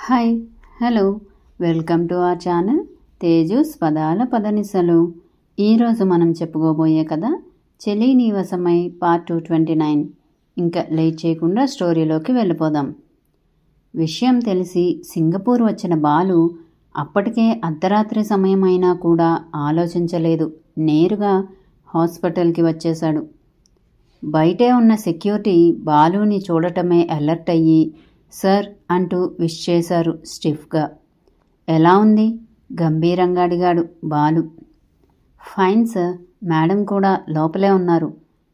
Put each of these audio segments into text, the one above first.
Hi hello welcome to our channel Teju's పదాల పదనిసలు. ఈరోజు మనం చెప్పుకోబోయే కథ చెలి నీవసమై పార్ట్ 229. ఇంకా లేట్ చేయకుండా స్టోరీలోకి వెళ్ళిపోదాం. విషయం తెలిసి సింగపూర్ వచ్చిన బాలు అప్పటికే అర్ధరాత్రి సమయం అయినా కూడా ఆలోచించలేదు. నేరుగా హాస్పిటల్కి వచ్చేశాడు. బయటే ఉన్న సెక్యూరిటీ బాలుని చూడటమే అలర్ట్ అయ్యి సార్ అంటూ విష్ చేశారు స్టిఫ్గా. ఎలా ఉంది గంభీరంగా అడిగాడు బాలు. ఫైన్ సార్, మేడం కూడా లోపలే ఉన్నారు,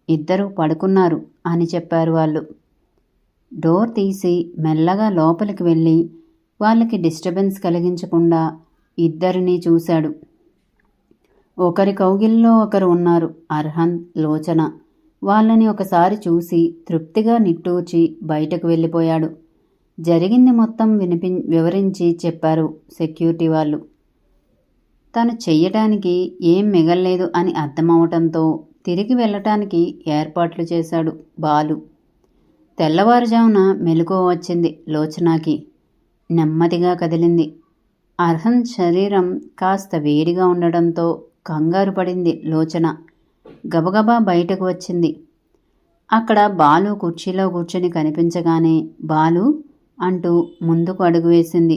ఇద్దరు పడుకున్నారు అని చెప్పారు వాళ్ళు. డోర్ తీసి మెల్లగా లోపలికి వెళ్ళి వాళ్ళకి డిస్టర్బెన్స్ కలిగించకుండా ఇద్దరినీ చూశాడు. ఒకరి కౌగిల్లో ఒకరు ఉన్నారు, అర్హన్, లోచన. వాళ్ళని ఒకసారి చూసి తృప్తిగా నిట్టూర్చి బయటకు వెళ్ళిపోయాడు. జరిగింది మొత్తం వివరించి చెప్పారు సెక్యూరిటీ వాళ్ళు. తను చెయ్యటానికి ఏం మిగల్లేదు అని అర్థమవటంతో తిరిగి వెళ్ళటానికి ఏర్పాట్లు చేశాడు బాలు. తెల్లవారుజామున మెలకువ వచ్చింది లోచనాకి. నెమ్మదిగా కదిలింది. అర్హన్ శరీరం కాస్త వేడిగా ఉండడంతో కంగారు పడింది లోచన. గబగబా బయటకు వచ్చింది. అక్కడ బాలు కుర్చీలో కూర్చొని కనిపించగానే బాలు అంటూ ముందుకు అడుగు వేసింది.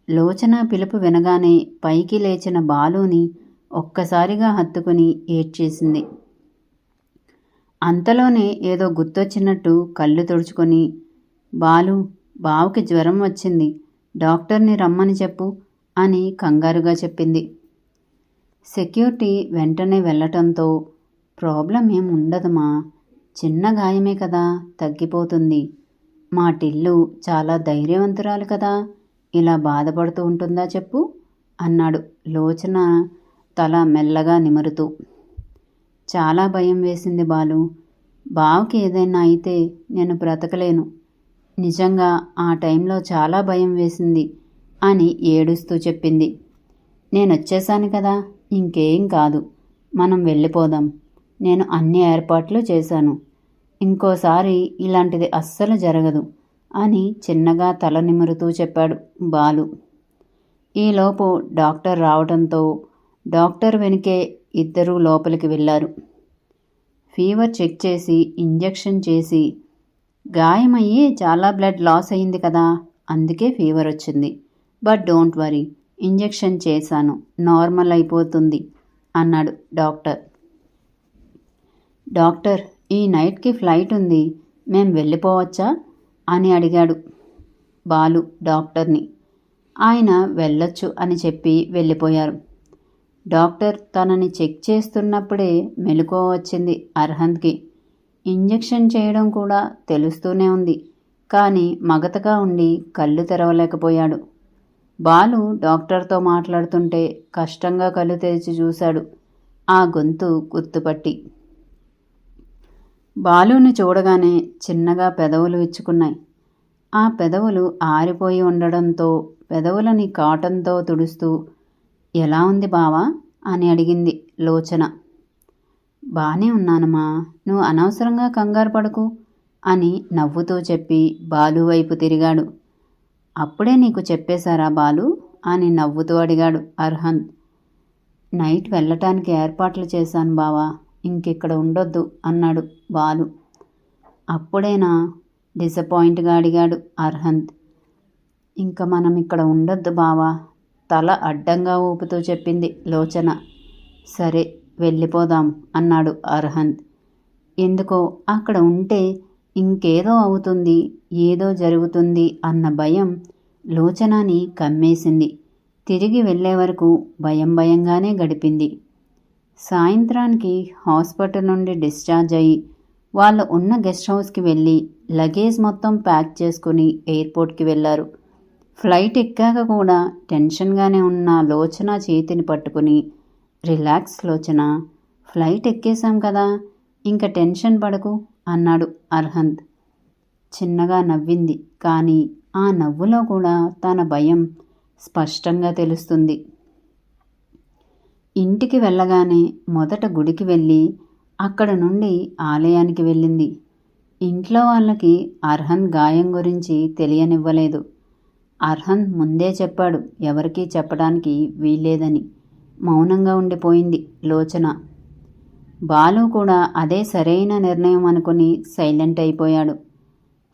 లోచన పిలుపు వినగానే పైకి లేచిన బాలుని ఒక్కసారిగా హత్తుకుని ఏడ్చేసింది. అంతలోనే ఏదో గుర్తొచ్చినట్టు కళ్ళు తుడుచుకొని, బాలు, బావుకి జ్వరం వచ్చింది, డాక్టర్ని రమ్మని చెప్పు అని కంగారుగా చెప్పింది. సెక్యూరిటీ వెంటనే వెళ్ళటంతో ప్రాబ్లం ఏం ఉండదుమా, చిన్న గాయమే కదా, తగ్గిపోతుంది. మా టిల్లు చాలా ధైర్యవంతురాలు కదా, ఇలా బాధపడుతూ ఉంటుందా చెప్పు అన్నాడు లోచన తల మెల్లగా నిమురుతూ. చాలా భయం వేసింది బాలు. బావకి ఏదైనా అయితే నేను బ్రతకలేను. నిజంగా ఆ టైంలో చాలా భయం వేసింది అని ఏడుస్తూ చెప్పింది. నేనొచ్చేశాను కదా, ఇంకేం కాదు, మనం వెళ్ళిపోదాం. నేను అన్ని ఏర్పాట్లు చేశాను. ఇంకోసారి ఇలాంటిది అస్సలు జరగదు అని చిన్నగా తల నిమురుతూ చెప్పాడు బాలు. ఈలోపు డాక్టర్ రావడంతో డాక్టర్ వెనుకే ఇద్దరూ లోపలికి వెళ్ళారు. ఫీవర్ చెక్ చేసి ఇంజెక్షన్ చేసి, గాయమయ్యి చాలా బ్లడ్ లాస్ అయింది కదా, అందుకే ఫీవర్ వచ్చింది. బట్ డోంట్ వరీ, ఇంజెక్షన్ చేశాను, నార్మల్ అయిపోతుంది అన్నాడు డాక్టర్. డాక్టర్, ఈ నైట్కి ఫ్లైట్ ఉంది, మేం వెళ్ళిపోవచ్చా అని అడిగాడు బాలు డాక్టర్ని. ఆయన వెళ్ళొచ్చు అని చెప్పి వెళ్ళిపోయారు. డాక్టర్ తనని చెక్ చేస్తున్నప్పుడే మెలకువ వచ్చింది అర్హన్కి. ఇంజెక్షన్ చేయడం కూడా తెలుస్తూనే ఉంది, కానీ మగతగా ఉండి కళ్ళు తెరవలేకపోయాడు. బాలు డాక్టర్తో మాట్లాడుతుంటే కష్టంగా కళ్ళు తెరిచి చూశాడు, ఆ గొంతు గుర్తుపట్టి. బాలుని చూడగానే చిన్నగా పెదవులు విచ్చుకున్నాయి. ఆ పెదవులు ఆరిపోయి ఉండడంతో పెదవులని కాటన్తో తుడుస్తూ, ఎలా ఉంది బావా అని అడిగింది లోచన. బానే ఉన్నానమ్మా, నువ్వు అనవసరంగా కంగారు పడకు అని నవ్వుతూ చెప్పి బాలు వైపు తిరిగాడు. అప్పుడే నీకు చెప్పేశారా బాలు అని నవ్వుతూ అడిగాడు అర్హన్. నైట్ వెళ్ళటానికి ఏర్పాట్లు చేశాను బావా, ఇంకిక్కడ ఉండొద్దు అన్నాడు బాలు. అప్పుడేనా డిసప్పాయింట్గా అడిగాడు అర్హంత్. ఇంకా మనం ఇక్కడ ఉండొద్దు బావా, తల అడ్డంగా ఊపుతూ చెప్పింది లోచన. సరే వెళ్ళిపోదాం అన్నాడు అర్హంత్. ఎందుకో అక్కడ ఉంటే ఇంకేదో అవుతుంది, ఏదో జరుగుతుంది అన్న భయం లోచనని కమ్మేసింది. తిరిగి వెళ్ళే వరకు భయం భయంగానే గడిపింది. సాయంత్రానికి హాస్పిటల్ నుండి డిశ్చార్జ్ అయ్యి వాళ్ళు ఉన్న గెస్ట్ హౌస్కి వెళ్ళి లగేజ్ మొత్తం ప్యాక్ చేసుకుని ఎయిర్పోర్ట్కి వెళ్ళారు. ఫ్లైట్ ఎక్కాక కూడా టెన్షన్గానే ఉన్న లోచన చేతిని పట్టుకుని, రిలాక్స్ లోచన, ఫ్లైట్ ఎక్కేశాం కదా, ఇంకా టెన్షన్ పడకు అన్నాడు అర్హంత్. చిన్నగా నవ్వింది, కానీ ఆ నవ్వులో కూడా తన భయం స్పష్టంగా తెలుస్తుంది. ఇంటికి వెళ్ళగానే మొదట గుడికి వెళ్ళి అక్కడ నుండి ఆలయానికి వెళ్ళింది. ఇంట్లో వాళ్ళకి అర్హన్ గాయం గురించి తెలియనివ్వలేదు. అర్హన్ ముందే చెప్పాడు, ఎవరికీ చెప్పడానికి వీల్లేదని. మౌనంగా ఉండిపోయింది లోచన. బాలు కూడా అదే సరైన నిర్ణయం అనుకుని సైలెంట్ అయిపోయాడు.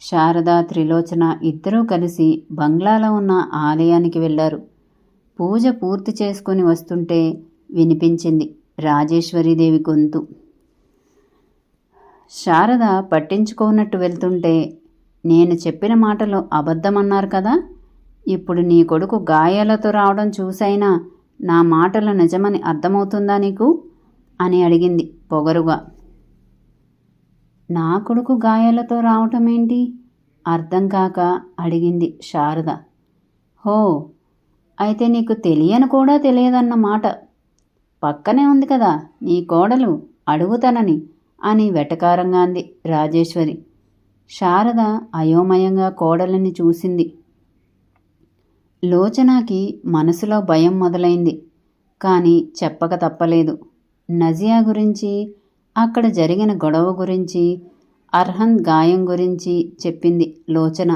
శారద, త్రిలోచన ఇద్దరూ కలిసి బంగ్లాలో ఉన్న ఆలయానికి వెళ్ళారు. పూజ పూర్తి చేసుకుని వస్తుంటే వినిపించింది రాజేశ్వరీదేవి గొంతు. శారద పట్టించుకోనట్టు వెళ్తుంటే, నేను చెప్పిన మాటలు అబద్ధమన్నారు కదా, ఇప్పుడు నీ కొడుకు గాయాలతో రావడం చూసైనా నా మాటలు నిజమని అర్థమవుతుందా నీకు అని అడిగింది పొగరుగా. నా కొడుకు గాయాలతో రావటం ఏంటి అర్థం కాక అడిగింది శారద. హో, అయితే నీకు తెలియని కూడా తెలియదన్నమాట. పక్కనే ఉంది కదా నీ కోడలు, అడుగుతానని అని వెటకారంగా అంది రాజేశ్వరి. శారద అయోమయంగా కోడలిని చూసింది. లోచనకి మనసులో భయం మొదలైంది. కానీ చెప్పక తప్పలేదు. నజియా గురించి, అక్కడ జరిగిన గొడవ గురించి, అర్హన్ గాయం గురించి చెప్పింది లోచన.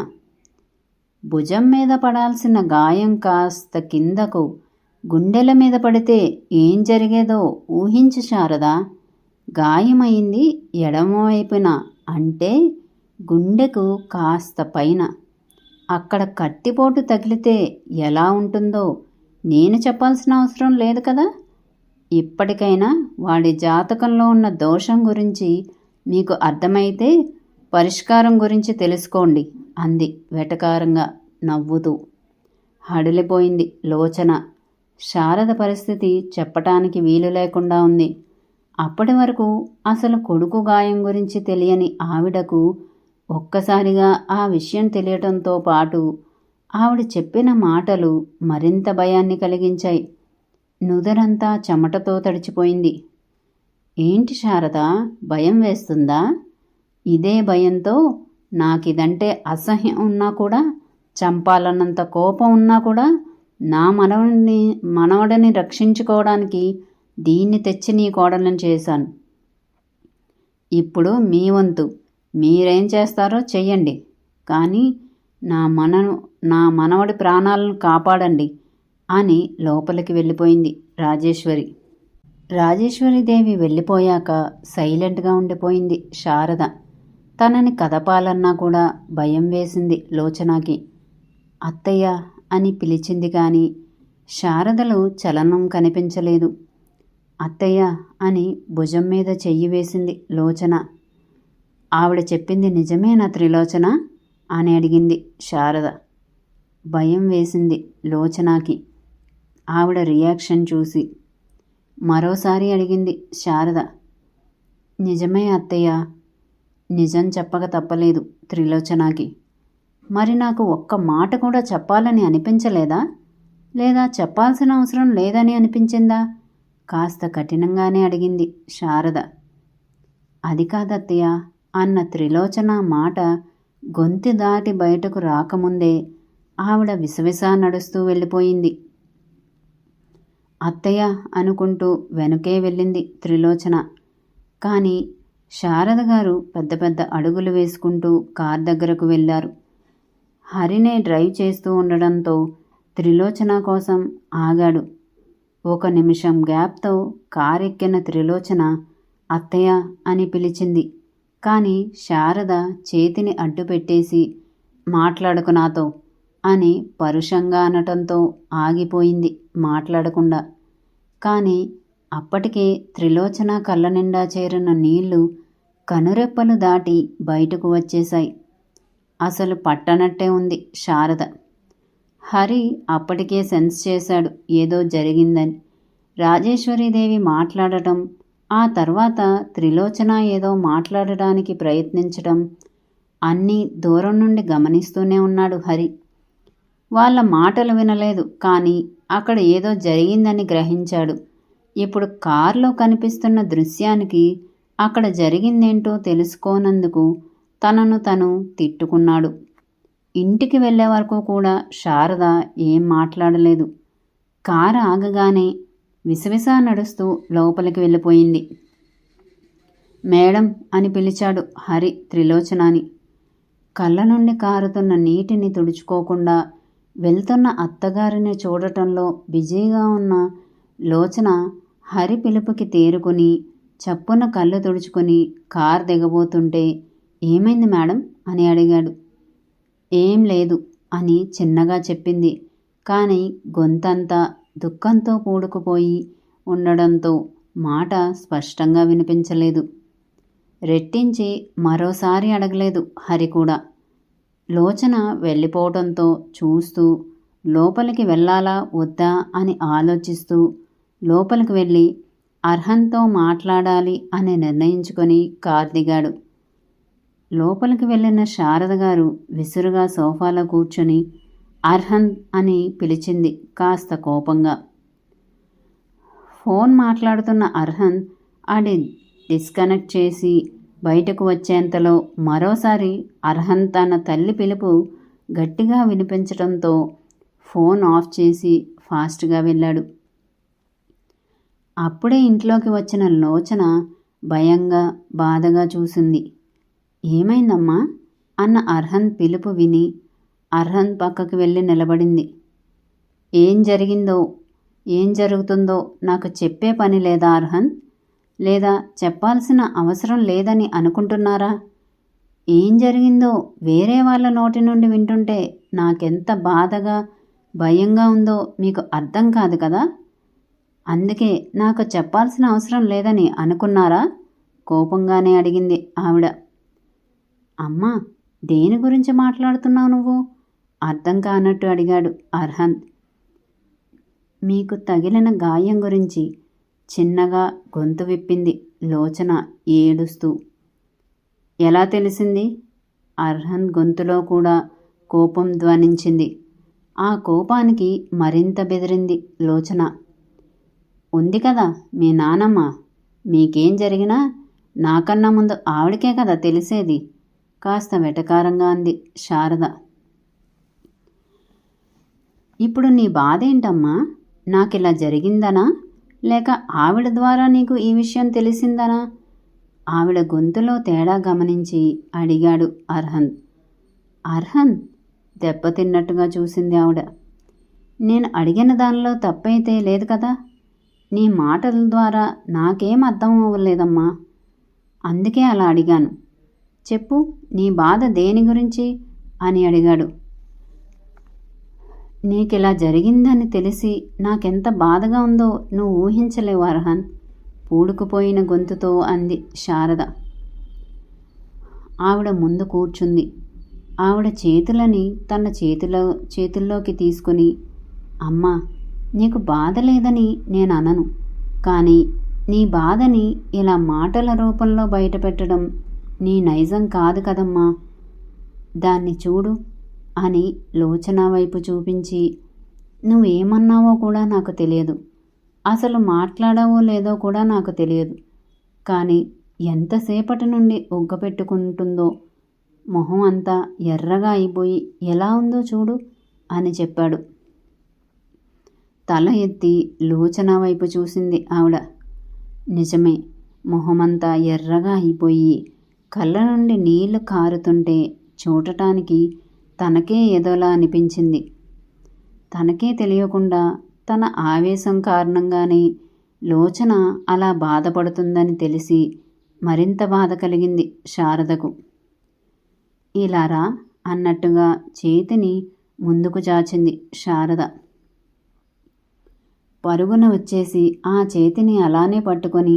భుజం మీద పడాల్సిన గాయం కాస్త కిందకు గుండెల మీద పడితే ఏం జరిగేదో ఊహించు శారదా. గాయమైంది ఎడమవైపున, అంటే గుండెకు కాస్త పైన. అక్కడ కత్తిపోటు తగిలితే ఎలా ఉంటుందో నేను చెప్పాల్సిన అవసరం లేదు కదా. ఇప్పటికైనా వాడి జాతకంలో ఉన్న దోషం గురించి మీకు అర్థమైతే పరిష్కారం గురించి తెలుసుకోండి అంది వెటకారంగా నవ్వుతూ. హడలిపోయింది లోచన. శారద పరిస్థితి చెప్పటానికి వీలు లేకుండా ఉంది. అప్పటి వరకు అసలు కొడుకు గాయం గురించి తెలియని ఆవిడకు ఒక్కసారిగా ఆ విషయం తెలియటంతో పాటు ఆవిడ చెప్పిన మాటలు మరింత భయాన్ని కలిగించాయి. నుదరంతా చెమటతో తడిచిపోయింది. ఏంటి శారద, భయం వేస్తుందా? ఇదే భయంతో నాకిదంటే అసహ్యం ఉన్నా కూడా, చంపాలన్నంత కోపం ఉన్నా కూడా, నా మనవడిని రక్షించుకోవడానికి దీన్ని తెచ్చి నీ కోడలను చేశాను. ఇప్పుడు మీ వంతు, మీరేం చేస్తారో చెయ్యండి, కానీ నా మనవడి ప్రాణాలను కాపాడండి అని లోపలికి వెళ్ళిపోయింది రాజేశ్వరి. రాజేశ్వరీదేవి వెళ్ళిపోయాక సైలెంట్గా ఉండిపోయింది శారద. తనని కదపాలన్నా కూడా భయం వేసింది లోచనకి. అత్తయ్య అని పిలిచింది కానీ శారదలో చలనం కనిపించలేదు. అత్తయ్య అని భుజం మీద చెయ్యి వేసింది లోచన. ఆవిడ చెప్పింది నిజమేనా త్రిలోచన అని అడిగింది శారద. భయం వేసింది లోచనకి ఆవిడ రియాక్షన్ చూసి. మరోసారి అడిగింది శారద. నిజమే అత్తయ్య. నిజం చెప్పక తప్పలేదు త్రిలోచనకి. మరి నాకు ఒక్క మాట కూడా చెప్పాలని అనిపించలేదా, లేదా చెప్పాల్సిన అవసరం లేదని అనిపించిందా? కాస్త కఠినంగానే అడిగింది శారద. అది కాదత్తయ్య అన్న త్రిలోచన మాట గొంతు దాటి బయటకు రాకముందే ఆవిడ విసవిసా నడుస్తూ వెళ్ళిపోయింది. అత్తయ్య అనుకుంటూ వెనుకే వెళ్ళింది త్రిలోచన. కానీ శారద గారు పెద్ద పెద్ద అడుగులు వేసుకుంటూ కార్ దగ్గరకు వెళ్ళారు. హరినే డ్రైవ్ చేస్తూ ఉండడంతో త్రిలోచన కోసం ఆగాడు. 1 నిమిషం గ్యాప్తో కారెక్కిన త్రిలోచన అత్తయ్య అని పిలిచింది. కానీ శారద చేతిని అడ్డు పెట్టేసి మాట్లాడకు నాతో అని పరుషంగా అనటంతో ఆగిపోయింది మాట్లాడకుండా. కానీ అప్పటికే త్రిలోచన కళ్ళ నిండా చేరిన నీళ్లు కనురెప్పలు దాటి బయటకు వచ్చేశాయి. అసలు పట్టనట్టే ఉంది శారద. హరి అప్పటికే సెన్స్ చేశాడు ఏదో జరిగిందని. రాజేశ్వరీదేవి మాట్లాడటం, ఆ తర్వాత త్రిలోచన ఏదో మాట్లాడడానికి ప్రయత్నించటం అన్నీ దూరం నుండి గమనిస్తూనే ఉన్నాడు హరి. వాళ్ళ మాటలు వినలేదు, కానీ అక్కడ ఏదో జరిగిందని గ్రహించాడు. ఇప్పుడు కారులో కనిపిస్తున్న దృశ్యానికి అక్కడ జరిగిందేంటో తెలుసుకోనందుకు తనను తను తిట్టుకున్నాడు. ఇంటికి వెళ్ళే వరకు కూడా శారద ఏం మాట్లాడలేదు. కారు ఆగగానే విసవిసా నడుస్తూ లోపలికి వెళ్ళిపోయింది. మేడం అని పిలిచాడు హరి త్రిలోచనని. కళ్ళ నుండి కారుతున్న నీటిని తుడుచుకోకుండా వెళ్తున్న అత్తగారిని చూడటంలో బిజీగా ఉన్న లోచన హరి పిలుపుకి తేరుకుని చప్పున కళ్ళు తుడుచుకుని కార్ దిగబోతుంటే, ఏమైంది మేడం అని అడిగాడు. ఏం లేదు అని చిన్నగా చెప్పింది. కానీ గొంతంతా దుఃఖంతో పూడుకుపోయి ఉండడంతో మాట స్పష్టంగా వినిపించలేదు. రెట్టించి మరోసారి అడగలేదు హరి కూడా. లోచన వెళ్ళిపోవడంతో చూస్తూ లోపలికి వెళ్ళాలా వద్దా అని ఆలోచిస్తూ లోపలికి వెళ్ళి అర్హన్తో మాట్లాడాలి అని నిర్ణయించుకొని కార్ దిగాడు. లోపలికి వెళ్ళిన శారద గారు విసురుగా సోఫాలో కూర్చుని అర్హన్ అని పిలిచింది కాస్త కోపంగా. ఫోన్ మాట్లాడుతున్న అర్హన్ అది డిస్కనెక్ట్ చేసి బయటకు వచ్చేంతలో మరోసారి అర్హన్ తన తల్లి పిలుపు గట్టిగా వినిపించడంతో ఫోన్ ఆఫ్ చేసి ఫాస్ట్గా వెళ్ళాడు. అప్పుడే ఇంట్లోకి వచ్చిన లోచన భయంగా బాధగా చూసింది. ఏమైందమ్మా అన్న అర్హన్ పిలుపు విని అర్హన్ పక్కకి వెళ్ళి నిలబడింది. ఏం జరిగిందో ఏం జరుగుతుందో నాకు చెప్పే పని లేదా అర్హన్? లేదా చెప్పాల్సిన అవసరం లేదని అనుకుంటున్నారా? ఏం జరిగిందో వేరే వాళ్ళ నోటి నుండి వింటుంటే నాకెంత బాధగా భయంగా ఉందో మీకు అర్థం కాదు కదా. అందుకే నాకు చెప్పాల్సిన అవసరం లేదని అనుకున్నారా? కోపంగానే అడిగింది ఆవిడ. అమ్మా, దేని గురించి మాట్లాడుతున్నావు నువ్వు? అర్థం కానట్టు అడిగాడు అర్హన్. మీకు తగిలిన గాయం గురించి చిన్నగా గొంతు విప్పింది లోచన ఏడుస్తూ. ఎలా తెలిసింది? అర్హన్ గొంతులో కూడా కోపం ధ్వనించింది. ఆ కోపానికి మరింత బెదిరింది లోచన. ఉంది కదా మీ నానమ్మ, మీకేం జరిగినా నాకన్నా ముందు ఆవిడకే కదా తెలిసేది. కాస్త వెటకారంగా అంది శారద. ఇప్పుడు నీ బాధ ఏంటమ్మా? నాకిలా జరిగిందనా లేక ఆవిడ ద్వారా నీకు ఈ విషయం తెలిసిందనా? ఆవిడ గొంతులో తేడా గమనించి అడిగాడు అర్హన్. అర్హన్ దెబ్బతిన్నట్టుగా చూసింది ఆవిడ. నేను అడిగిన దానిలో తప్పైతే లేదు కదా. నీ మాటల ద్వారా నాకేం అర్థం అవ్వలేదమ్మా. అందుకే అలా అడిగాను. చెప్పు, నీ బాధ దేని గురించి అని అడిగాడు. నీకిలా జరిగిందని తెలిసి నాకెంత బాధగా ఉందో నువ్వు ఊహించలేవు అర్హన్, పూడుకుపోయిన గొంతుతో అంది శారద. ఆవిడ ముందు కూర్చుంది. ఆవిడ చేతులని తన చేతుల్లోకి తీసుకుని, అమ్మా, నీకు బాధ లేదని నేను అనను. కానీ నీ బాధని ఇలా మాటల రూపంలో బయటపెట్టడం నీ నైజం కాదు కదమ్మా. దాన్ని చూడు అని లోచన వైపు చూపించి, నువ్వేమన్నావో కూడా నాకు తెలియదు. అసలు మాట్లాడావో లేదో కూడా నాకు తెలియదు. కానీ ఎంతసేపటి నుండి ఉగ్గపెట్టుకుంటుందో, మొహం అంతా ఎర్రగా అయిపోయి ఎలా ఉందో చూడు అని చెప్పాడు. తల ఎత్తి లోచన వైపు చూసింది ఆవిడ. నిజమే, మొహమంతా ఎర్రగా అయిపోయి కళ్ళ నుండి నీళ్లు కారుతుంటే చూడటానికి తనకే ఏదోలా అనిపించింది. తనకే తెలియకుండా తన ఆవేశం కారణంగానే లోచన అలా బాధపడుతుందని తెలిసి మరింత బాధ కలిగింది శారదకు. ఇలారా అన్నట్టుగా చేతిని ముందుకు చాచింది శారద. పరుగున వచ్చేసి ఆ చేతిని అలానే పట్టుకొని,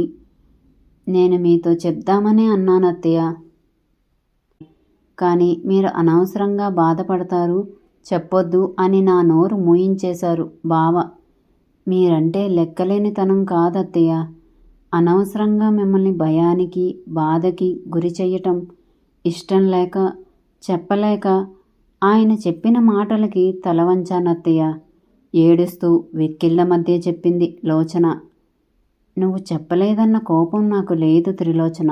నేను మీతో చెప్దామనే అన్నాను అత్తయ్య. కానీ మీరు అనవసరంగా బాధపడతారు, చెప్పొద్దు అని నా నోరు మూయించేశారు బావ. మీరంటే లెక్కలేనితనం కాదత్తయ్య. అనవసరంగా మిమ్మల్ని భయానికి బాధకి గురి చెయ్యటం ఇష్టం లేక చెప్పలేక ఆయన చెప్పిన మాటలకి తల వంచానత్తయ్య. ఏడుస్తూ వెక్కిళ్ళ మధ్య చెప్పింది లోచన. నువ్వు చెప్పలేదన్న కోపం నాకు లేదు త్రిలోచన.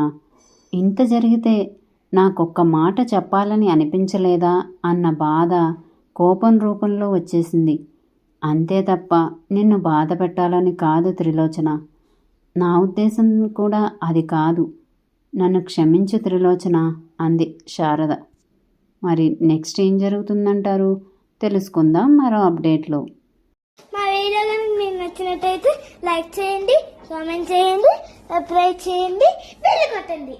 ఇంత జరిగితే నాకొక్క మాట చెప్పాలని అనిపించలేదా అన్న బాధ కోపం రూపంలో వచ్చేసింది. అంతే తప్ప నిన్ను బాధ పెట్టాలని కాదు త్రిలోచన. నా ఉద్దేశం కూడా అది కాదు. నన్ను క్షమించు త్రిలోచన అంది శారద. మరి నెక్స్ట్ ఏం జరుగుతుందంటారు? తెలుసుకుందాం మరో అప్డేట్లో. మా వీడియో కనుక మీకు నచ్చినట్టయితే లైక్ చేయండి, కామెంట్ చేయండి, సబ్స్క్రైబ్ చేయండి, బెల్ కొట్టండి.